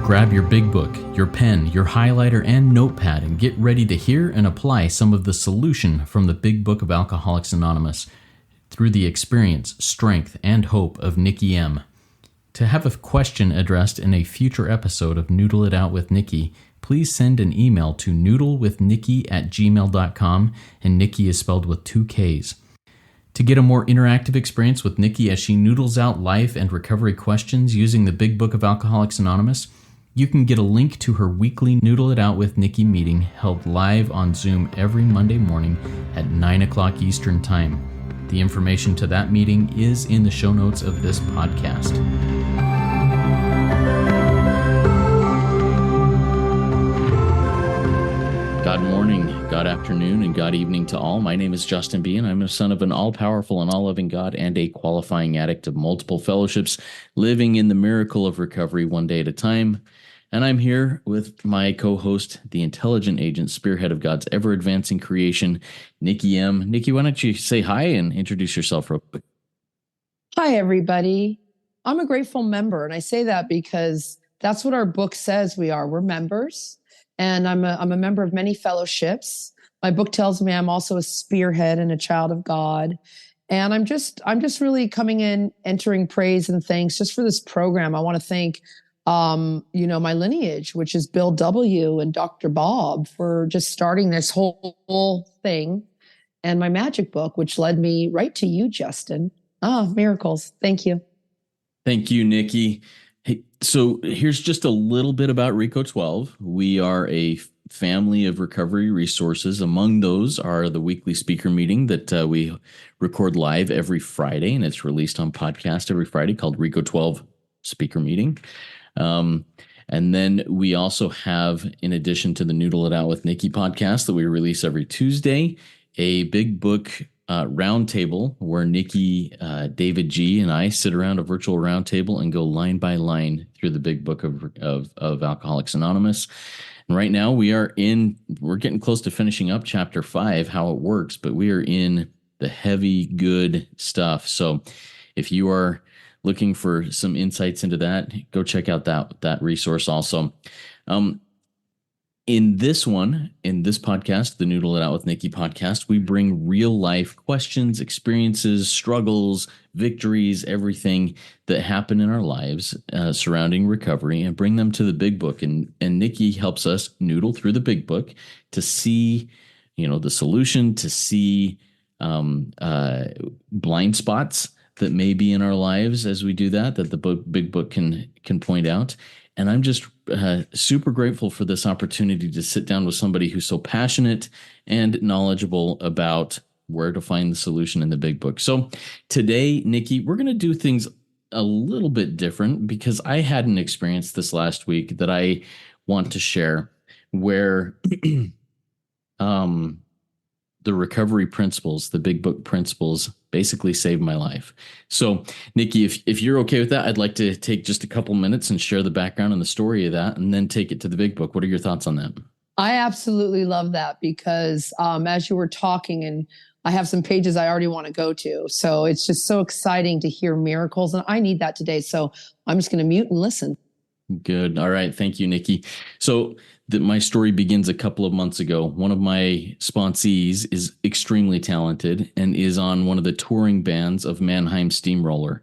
Grab your big book, your pen, your highlighter, and notepad and get ready to hear and apply some of the solution from the Big Book of Alcoholics Anonymous through the experience, strength, and hope of Nikki M. To have a question addressed in a future episode of Noodle It Out with Nikki, please send an email to noodlewithnikki@gmail.com, and Nikki is spelled with 2 Ks. To get a more interactive experience with Nikki as she noodles out life and recovery questions using the Big Book of Alcoholics Anonymous, you can get a link to her weekly Noodle It Out with Nikki meeting held live on Zoom every Monday morning at 9 o'clock Eastern Time. The information to that meeting is in the show notes of this podcast. God morning, God afternoon, and God evening to all. My name is Justin B., and I'm a son of an all-powerful and all-loving God and a qualifying addict of multiple fellowships, living in the miracle of recovery one day at a time. And I'm here with my co-host, the intelligent agent, spearhead of God's ever-advancing creation, Nikki M. Nikki, why don't you say hi and introduce yourself real quick? Hi, everybody. I'm a grateful member, and I say that because that's what our book says we are. We're members, and I'm a member of many fellowships. My book tells me I'm also a spearhead and a child of God. And I'm just really coming in, entering praise and thanks just for this program. I want to thank my lineage, which is Bill W. and Dr. Bob, for just starting this whole thing, and my magic book, which led me right to you, Justin. Miracles. Thank you. Thank you, Nikki. Hey, so here's just a little bit about RICO 12. We are a family of recovery resources. Among those are the weekly speaker meeting that we record live every Friday, and it's released on podcast every Friday, called RICO 12 Speaker Meeting. And then we also have, in addition to the Noodle It Out with Nikki podcast that we release every Tuesday, a big book roundtable where Nikki, David G, and I sit around a virtual roundtable and go line by line through the big book of Alcoholics Anonymous. And right now we're getting close to finishing up chapter 5, how it works, but we are in the heavy, good stuff. So if you are looking for some insights into that, go check out that resource also. In this podcast, the Noodle It Out with Nikki podcast, we bring real life questions, experiences, struggles, victories, everything that happen in our lives surrounding recovery, and bring them to the big book. And Nikki helps us noodle through the big book to see, the solution, to see blind spots that may be in our lives as we do that the big book can point out. And I'm just super grateful for this opportunity to sit down with somebody who's so passionate and knowledgeable about where to find the solution in the big book. So today, Nikki, we're going to do things a little bit different because I had an experience this last week that I want to share where the recovery principles, the big book principles, basically saved my life. So, Nikki, if you're okay with that, I'd like to take just a couple minutes and share the background and the story of that, and then take it to the big book. What are your thoughts on that? I absolutely love that because as you were talking, and I have some pages I already want to go to. So it's just so exciting to hear miracles, and I need that today. So I'm just going to mute and listen. Good. All right. Thank you, Nikki. So my story begins a couple of months ago. One of my sponsees is extremely talented and is on one of the touring bands of Mannheim Steamroller.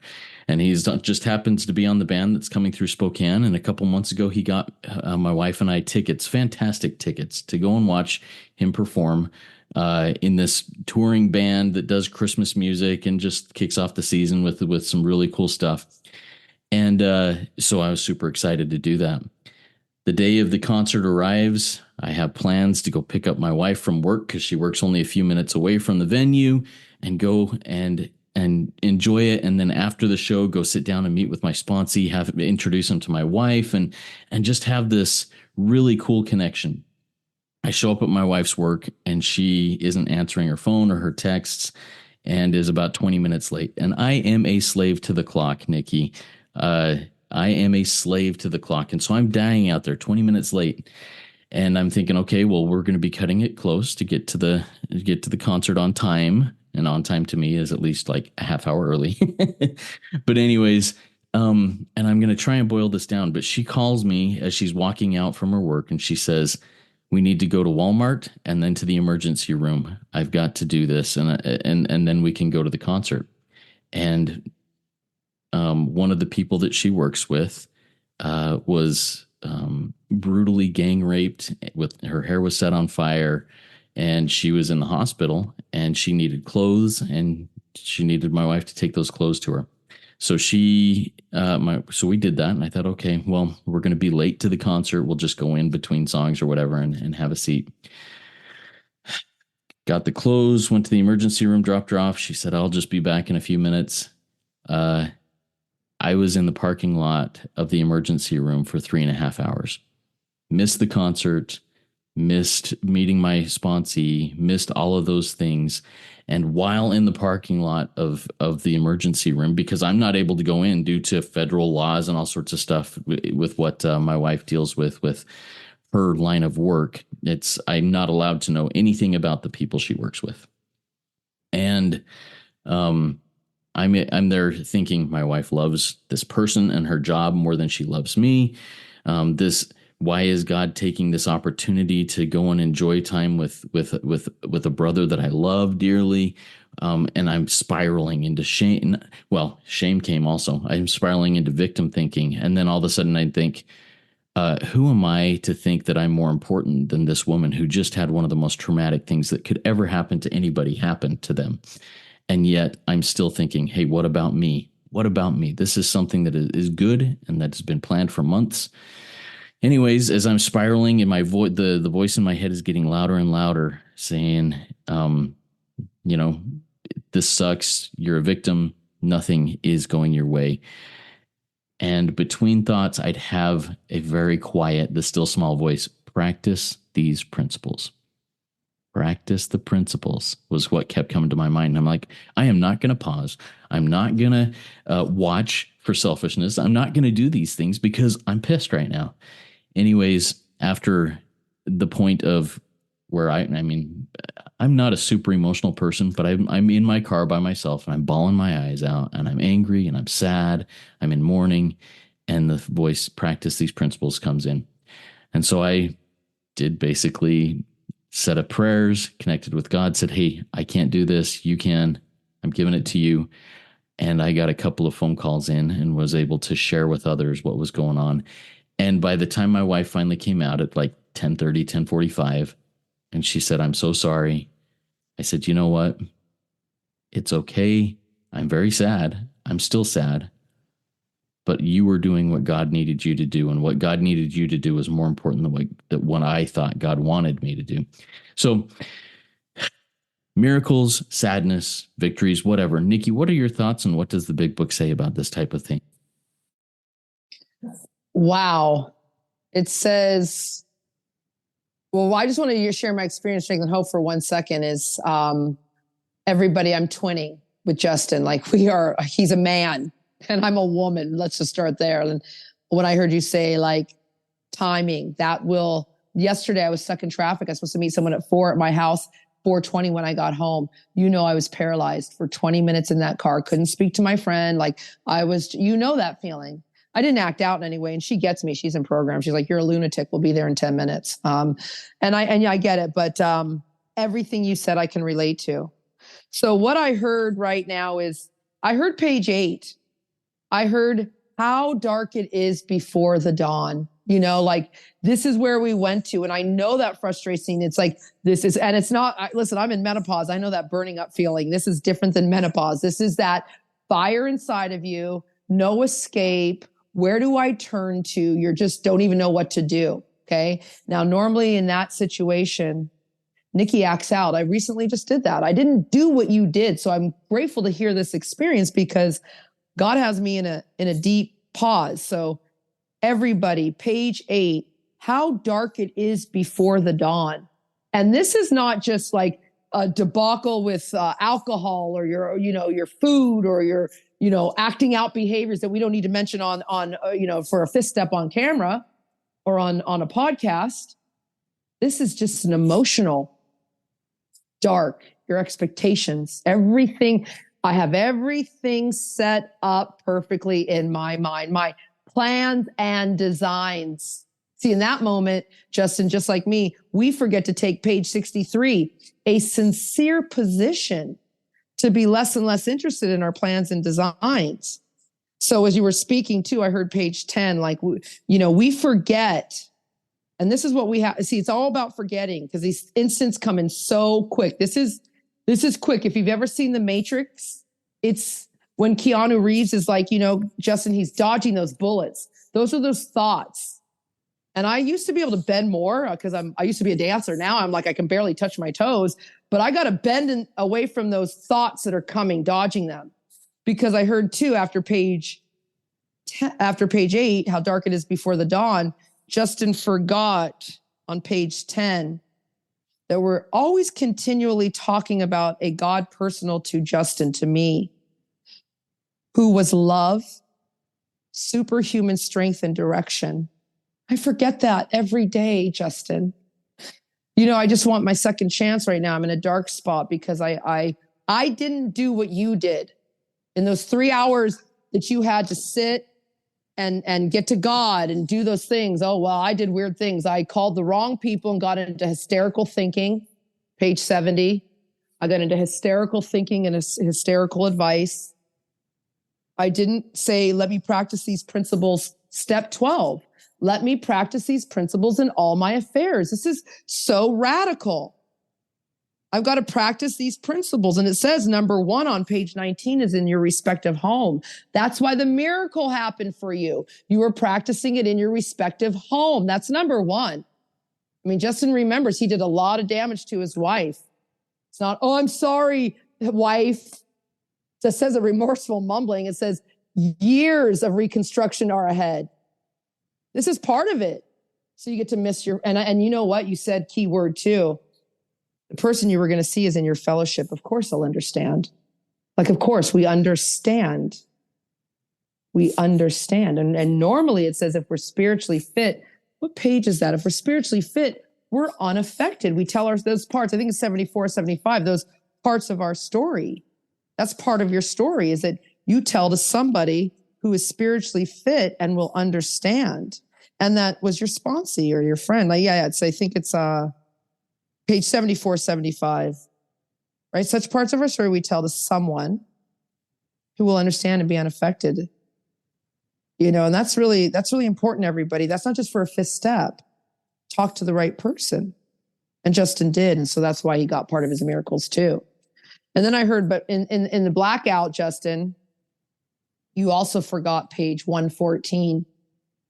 And he's just happens to be on the band that's coming through Spokane. And a couple months ago, he got my wife and I tickets, fantastic tickets, to go and watch him perform in this touring band that does Christmas music and just kicks off the season with some really cool stuff. And so I was super excited to do that. The day of the concert arrives. I have plans to go pick up my wife from work because she works only a few minutes away from the venue, and go and enjoy it. And then after the show, go sit down and meet with my sponsee, introduce him to my wife, and just have this really cool connection. I show up at my wife's work and she isn't answering her phone or her texts and is about 20 minutes late. And I am a slave to the clock, Nikki. I am a slave to the clock. And so I'm dying out there 20 minutes late. And I'm thinking, okay, well, we're going to be cutting it close to get to the concert on time. And on time to me is at least like a half hour early. But anyways, And I'm going to try and boil this down, but she calls me as she's walking out from her work and she says, we need to go to Walmart and then to the emergency room. I've got to do this. And then we can go to the concert. And one of the people that she works with was brutally gang raped. With her hair was set on fire, and she was in the hospital. And she needed clothes, and she needed my wife to take those clothes to her. So so we did that, and I thought, okay, well, we're going to be late to the concert. We'll just go in between songs or whatever and have a seat. Got the clothes, went to the emergency room, dropped her off. She said, I'll just be back in a few minutes. I was in the parking lot of the emergency room for 3.5 hours. Missed the concert, missed meeting my sponsee, missed all of those things. And while in the parking lot of the emergency room, because I'm not able to go in due to federal laws and all sorts of stuff with what my wife deals with her line of work, I'm not allowed to know anything about the people she works with. And I'm there thinking my wife loves this person and her job more than she loves me. Why is God taking this opportunity to go and enjoy time with a brother that I love dearly? And I'm spiraling into shame. Well, shame came also. I'm spiraling into victim thinking. And then all of a sudden I think, who am I to think that I'm more important than this woman who just had one of the most traumatic things that could ever happen to anybody happen to them? And yet I'm still thinking, hey, what about me? What about me? This is something that is good and that has been planned for months. Anyways, as I'm spiraling and the voice in my head is getting louder and louder saying, this sucks. You're a victim. Nothing is going your way. And between thoughts, I'd have a very quiet, the still small voice, practice these principles. Practice the principles was what kept coming to my mind. And I'm like, I am not going to pause. I'm not going to watch for selfishness. I'm not going to do these things because I'm pissed right now. Anyways, after the point of where I'm not a super emotional person, but I'm in my car by myself and I'm bawling my eyes out and I'm angry and I'm sad. I'm in mourning, and the voice, practice these principles, comes in. And so I did basically set up prayers, connected with God, said, hey, I can't do this. You can. I'm giving it to you. And I got a couple of phone calls in and was able to share with others what was going on. And by the time my wife finally came out at like 10:30, 10:45, and she said, I'm so sorry. I said, you know what? It's okay. I'm very sad. I'm still sad. But you were doing what God needed you to do. And what God needed you to do is more important than what I thought God wanted me to do. So miracles, sadness, victories, whatever. Nikki, what are your thoughts and what does the big book say about this type of thing? Wow. It says, well, I just want to share my experience drinking hope for 1 second is everybody, I'm twinning with Justin. Like he's a man and I'm a woman. Let's just start there. And when I heard you say like timing, yesterday I was stuck in traffic. I was supposed to meet someone at 4 at my house, 4:20 when I got home. I was paralyzed for 20 minutes in that car. Couldn't speak to my friend. Like that feeling. I didn't act out in any way. And she gets me. She's in program. She's like, you're a lunatic. We'll be there in 10 minutes. And I get it. But everything you said, I can relate to. So what I heard right now is I heard page 8. I heard how dark it is before the dawn. This is where we went to. And I know that frustrates me. It's like, and it's not, listen, I'm in menopause. I know that burning up feeling. This is different than menopause. This is that fire inside of you, no escape. Where do I turn to? You just don't even know what to do. Okay. Now, normally in that situation, Nikki acts out. I recently just did that. I didn't do what you did. So I'm grateful to hear this experience because God has me in a deep pause. So everybody, page 8, how dark it is before the dawn. And this is not just like a debacle with alcohol or your food or your acting out behaviors that we don't need to mention on for a fifth step on camera or on a podcast. This is just an emotional dark, your expectations, everything. I have everything set up perfectly in my mind, my plans and designs. See, in that moment, Justin, just like me, we forget to take page 63, a sincere position to be less and less interested in our plans and designs. So as you were speaking too, I heard page 10, like, we forget. And this is what we have. See, it's all about forgetting because these instants come in so quick. This is quick. If you've ever seen The Matrix, it's when Keanu Reeves is like, Justin, he's dodging those bullets. Those are those thoughts. And I used to be able to bend more because I used to be a dancer. Now I'm like, I can barely touch my toes, but I got to bend away from those thoughts that are coming, dodging them. Because I heard too, after page 8, how dark it is before the dawn, Justin forgot on page 10 that we're always continually talking about a God personal to Justin, to me, who was love, superhuman strength and direction. I forget that every day, Justin. I just want my second chance right now. I'm in a dark spot because I didn't do what you did in those 3 hours that you had to sit and get to God and do those things. Oh, well, I did weird things. I called the wrong people and got into hysterical thinking. Page 70. I got into hysterical thinking and hysterical advice. I didn't say, let me practice these principles. Step 12. Let me practice these principles in all my affairs. This is so radical. I've got to practice these principles. And it says number 1 on page 19 is in your respective home. That's why the miracle happened for you. You were practicing it in your respective home. That's number 1. I mean, Justin remembers he did a lot of damage to his wife. It's not, oh, I'm sorry, wife. It says a remorseful mumbling. It says years of reconstruction are ahead. This is part of it. So you get to miss and you know what? You said key word too. The person you were going to see is in your fellowship. Of course they'll understand. Like, of course, we understand. We understand. And normally it says if we're spiritually fit, what page is that? If we're spiritually fit, we're unaffected. We tell those parts, I think it's 74, 75, those parts of our story. That's part of your story, is that you tell to somebody who is spiritually fit and will understand. And that was your sponsee or your friend. Like, I think it's page 74, 75, right? Such parts of our story we tell to someone who will understand and be unaffected. And that's really important, everybody. That's not just for a 5th step. Talk to the right person. And Justin did. And so that's why he got part of his miracles too. And then I heard, but in the blackout, Justin, you also forgot page 114.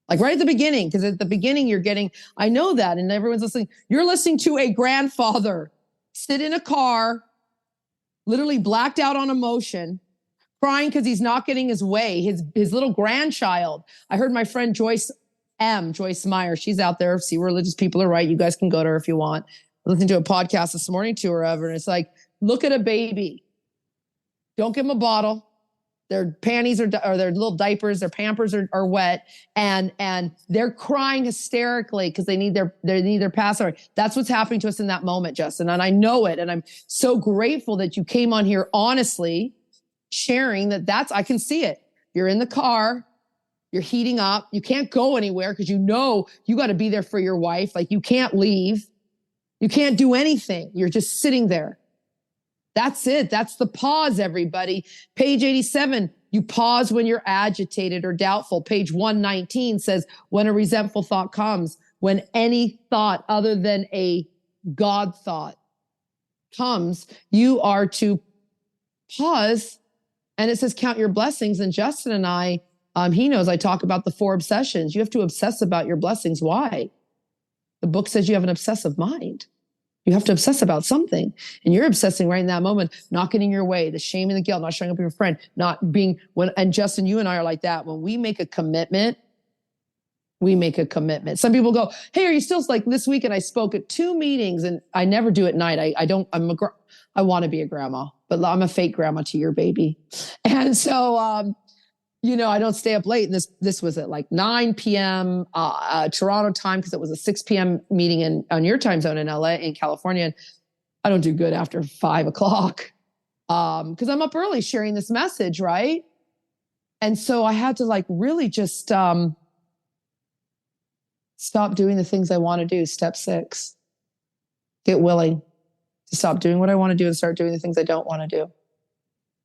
Like right at the beginning, because at the beginning you're getting, I know that, and everyone's listening. You're listening to a grandfather sit in a car, literally blacked out on emotion, crying because he's not getting his way. His little grandchild. I heard my friend Joyce Meyer. She's out there. See, religious people are right. You guys can go to her if you want. I listened to a podcast this morning to her and it's like, look at a baby. Don't give them a bottle. Their panties or their little diapers, their Pampers are wet, and they're crying hysterically because they need their password. That's what's happening to us in that moment, Justin. And I know it. And I'm so grateful that you came on here honestly, sharing I can see it. You're in the car, you're heating up, you can't go anywhere because you got to be there for your wife. Like, you can't leave, you can't do anything. You're just sitting there. That's it. That's the pause, everybody. Page 87, you pause when you're agitated or doubtful. Page 119 says, when a resentful thought comes, when any thought other than a God thought comes, you are to pause. And it says, count your blessings. And Justin and I, he knows I talk about the 4 obsessions. You have to obsess about your blessings. Why? The book says you have an obsessive mind. You have to obsess about something. And you're obsessing right in that moment, not getting your way, the shame and the guilt, not showing up for your friend, and Justin, you and I are like that. When we make a commitment, we make a commitment. Some people go, hey, are you still, like this weekend I spoke at 2 meetings, and I never do at night. I want to be a grandma, but I'm a fake grandma to your baby. And so, I don't stay up late. And this was at like 9 p.m. Toronto time, because it was a 6 p.m. meeting on your time zone in LA, in California. And I don't do good after 5 o'clock. Because I'm up early sharing this message, right? And so I had to like really just stop doing the things I want to do. Step 6, get willing to stop doing what I want to do and start doing the things I don't want to do.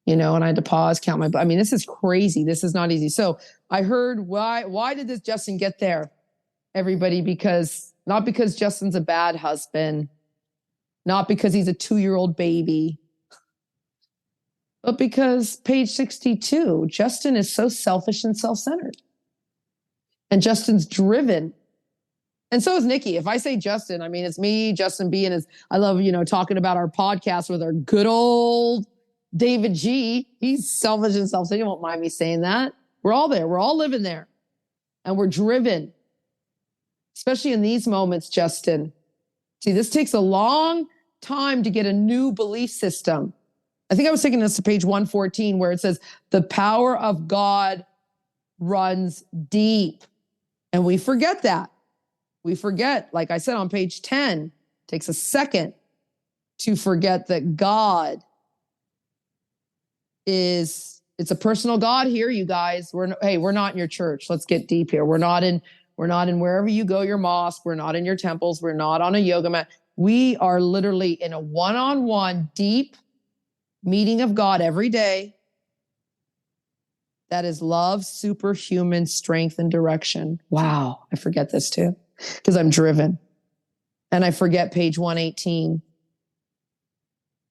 And I had to pause, count I mean, this is crazy. This is not easy. So I heard why did this Justin get there? Everybody, not because Justin's a bad husband, not because he's a 2-year-old baby, but because page 62, Justin is so selfish and self-centered. And Justin's driven. And so is Nikki. If I say Justin, I mean, it's me, Justin B. And I love, talking about our podcast with our good old David G. He's selfish and self-centered. You won't mind me saying that. We're all there. We're all living there. And we're driven. Especially in these moments, Justin. See, this takes a long time to get a new belief system. I think I was taking this to page 114 where it says, the power of God runs deep. And we forget that. We forget, like I said on page 10, it takes a second to forget that God it's a personal God here, you guys. We're not in your church. Let's get deep here. We're not in wherever you go, your mosque. We're not in your temples. We're not on a yoga mat. We are literally in a one-on-one deep meeting of God every day. That is love, superhuman strength and direction. Wow. I forget this too, because I'm driven. And I forget page 118.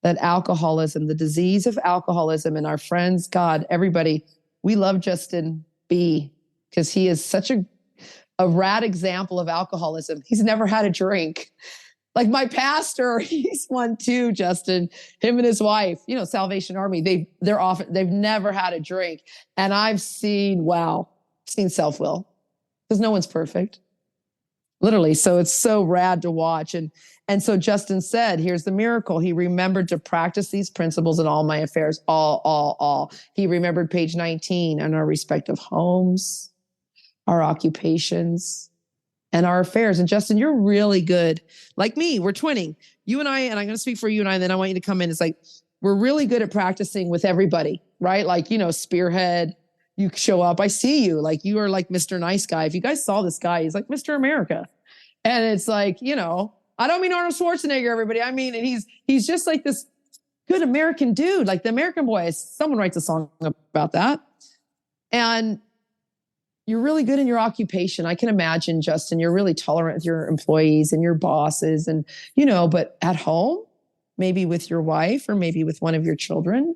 That alcoholism, the disease of alcoholism, and our friends, God, everybody, we love Justin B because he is such a rad example of alcoholism. He's never had a drink. Like my pastor, he's one too, Justin, him and his wife, Salvation Army, they've never had a drink. And I've seen self-will because no one's perfect. Literally. So it's so rad to watch. And so Justin said, here's the miracle. He remembered to practice these principles in all my affairs, all. He remembered page 19 and our respective homes, our occupations, and our affairs. And Justin, you're really good. Like me, we're twinning. You and I'm going to speak for you and I, and then I want you to come in. It's like, we're really good at practicing with everybody, right? Like, spearhead. You show up, I see you, like you are like Mr. Nice Guy. If you guys saw this guy, he's like Mr. America. And it's like, I don't mean Arnold Schwarzenegger, everybody. I mean, and he's just like this good American dude, like the American boy. Someone writes a song about that. And you're really good in your occupation. I can imagine, Justin, you're really tolerant with your employees and your bosses and, but at home, maybe with your wife or maybe with one of your children.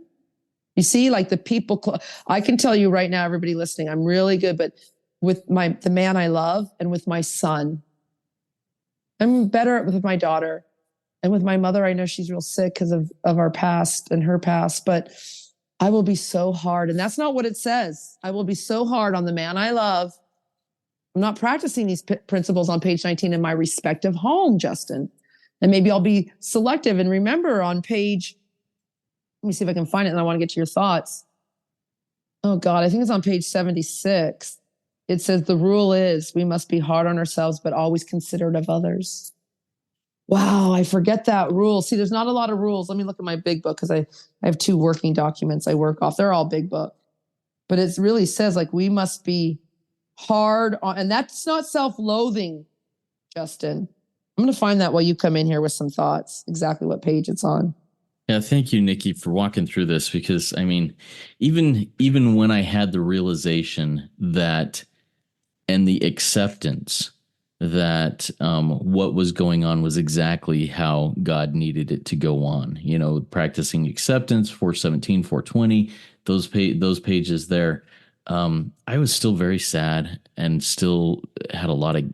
You see, like the people, I can tell you right now, everybody listening, I'm really good, but with the man I love and with my son, I'm better with my daughter and with my mother. I know she's real sick because of our past and her past, but I will be so hard. And that's not what it says. I will be so hard on the man I love. I'm not practicing these principles on page 19 in my respective home, Justin. And maybe I'll be selective and remember on page, let me see if I can find it and I want to get to your thoughts. Oh God, I think it's on page 76. It says the rule is we must be hard on ourselves, but always considerate of others. Wow, I forget that rule. See, there's not a lot of rules. Let me look at my big book because I have 2 working documents I work off. They're all big book. But it really says like we must be hard on, and that's not self-loathing, Justin. I'm going to find that while you come in here with some thoughts, exactly what page it's on. Yeah, thank you, Nikki, for walking through this because, I mean, even when I had the realization that and the acceptance that what was going on was exactly how God needed it to go on, practicing acceptance, 417, 420, those pages there. I was still very sad and still had a lot of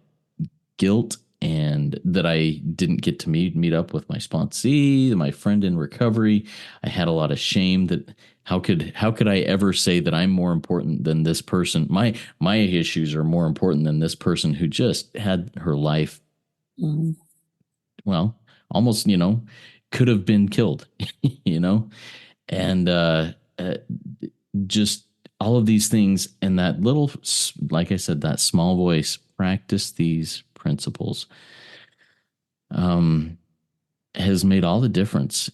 guilt and that I didn't get to meet up with my sponsee, my friend in recovery. I had a lot of shame that how could I ever say that I'm more important than this person? My issues are more important than this person who just had her life, well, almost, could have been killed, and just all of these things. And that little, like I said, that small voice, practice these principles, has made all the difference.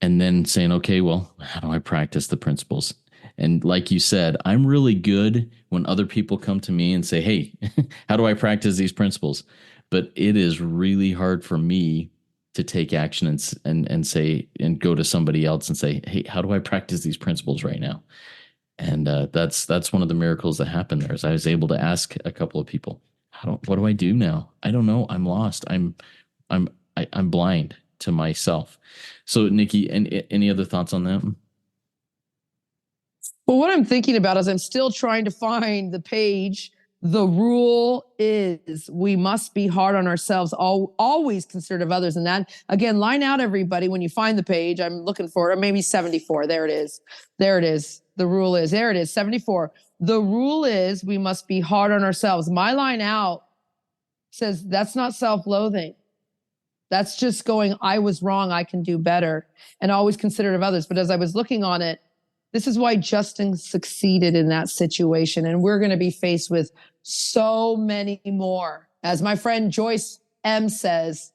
and then saying, okay, well, how do I practice the principles? And like you said, I'm really good when other people come to me and say, hey, how do I practice these principles? But it is really hard for me to take action and say, and go to somebody else and say, hey, how do I practice these principles right now? And that's one of the miracles that happened there is I was able to ask a couple of people, what do I do now? I don't know. I'm lost. I'm I'm blind to myself. So Nikki, any other thoughts on that? Well, what I'm thinking about is I'm still trying to find the page. The rule is we must be hard on ourselves, always considerate of others. And that, again, line out everybody when you find the page. I'm looking for it. Maybe 74. There it is. There it is. The rule is, there it is, 74. The rule is we must be hard on ourselves. My line out says that's not self-loathing. That's just going, I was wrong, I can do better, and always considerate of others. But as I was looking on it, this is why Justin succeeded in that situation. And we're going to be faced with so many more. As my friend Joyce M says,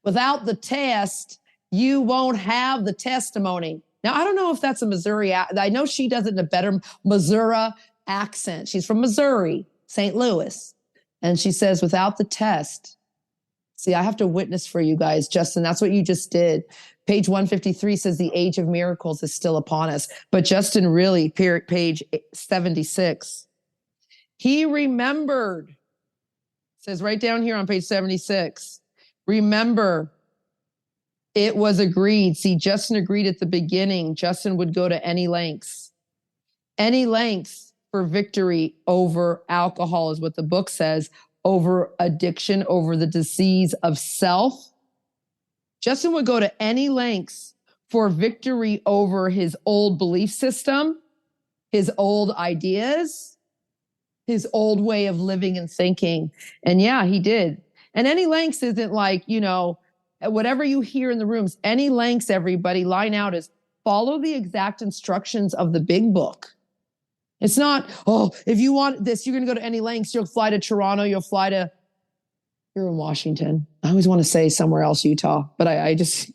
without the test, you won't have the testimony. Now, I don't know if that's a Missouri. I know she does it in a better Missouri accent. She's from Missouri, St. Louis. And she says, without the test, see, I have to witness for you guys, Justin. That's what you just did. Page 153 says the age of miracles is still upon us. But Justin really, page 76, he remembered, says right down here on page 76, remember, it was agreed. See, Justin agreed at the beginning. Justin would go to any lengths for victory over alcohol is what the book says, over addiction, over the disease of self. Justin would go to any lengths for victory over his old belief system, his old ideas, his old way of living and thinking. And yeah, he did. And any lengths isn't like, whatever you hear in the rooms, any lengths, everybody, line out is follow the exact instructions of the big book. It's not, if you want this, you're going to go to any lengths. You'll fly to Toronto. You're in Washington. I always want to say somewhere else, Utah, but I just.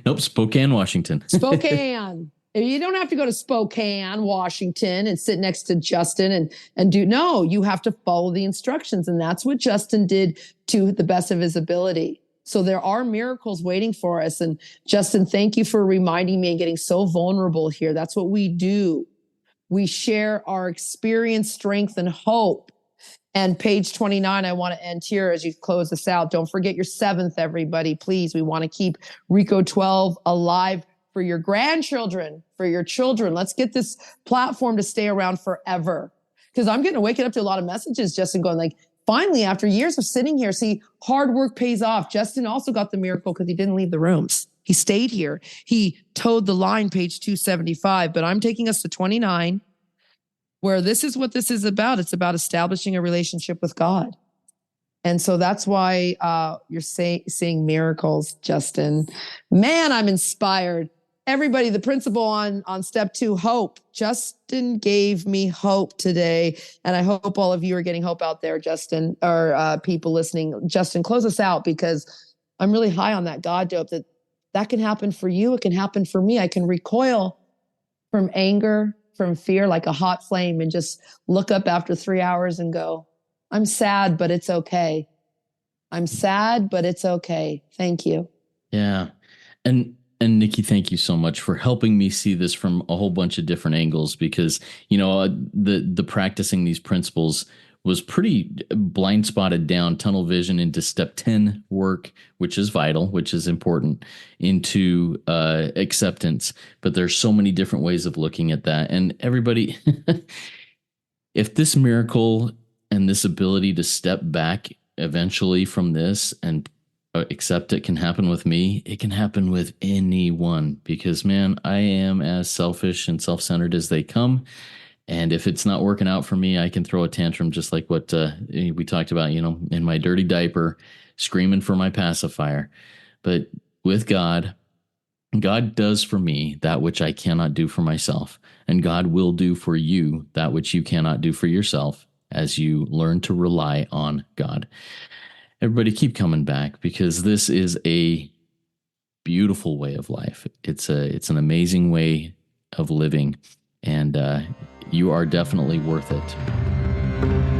Nope, Spokane, Washington. Spokane. You don't have to go to Spokane, Washington and sit next to Justin and no, you have to follow the instructions. And that's what Justin did to the best of his ability. So there are miracles waiting for us. And Justin, thank you for reminding me and getting so vulnerable here. That's what we do. We share our experience, strength, and hope. And page 29, I want to end here as you close this out. Don't forget your 7th, everybody. Please, we want to keep RICO 12 alive for your grandchildren, for your children. Let's get this platform to stay around forever. Because I'm waking up to a lot of messages, Justin, going like, finally, after years of sitting here, see, hard work pays off. Justin also got the miracle because he didn't leave the rooms. He stayed here. He towed the line, page 275. But I'm taking us to 29, where this is what this is about. It's about establishing a relationship with God. And so that's why you're seeing miracles, Justin. Man, I'm inspired. Everybody, the principle on step 2, hope. Justin gave me hope today. And I hope all of you are getting hope out there, Justin, or people listening. Justin, close us out because I'm really high on that God dope that can happen for you. It can happen for me. I can recoil from anger, from fear like a hot flame and just look up after 3 hours and go, I'm sad, but it's okay. I'm sad, but it's okay. Thank you. Yeah. And Nikki, thank you so much for helping me see this from a whole bunch of different angles because, the practicing these principles was pretty blind spotted down, tunnel vision into step 10 work, which is vital, which is important, into acceptance. But there's so many different ways of looking at that. And everybody, if this miracle and this ability to step back eventually from this and accept it can happen with me, it can happen with anyone because, man, I am as selfish and self-centered as they come. And if it's not working out for me, I can throw a tantrum just like what we talked about, in my dirty diaper, screaming for my pacifier. But with God, God does for me that which I cannot do for myself. And God will do for you that which you cannot do for yourself as you learn to rely on God. Everybody keep coming back because this is a beautiful way of life. It's an amazing way of living, and you are definitely worth it.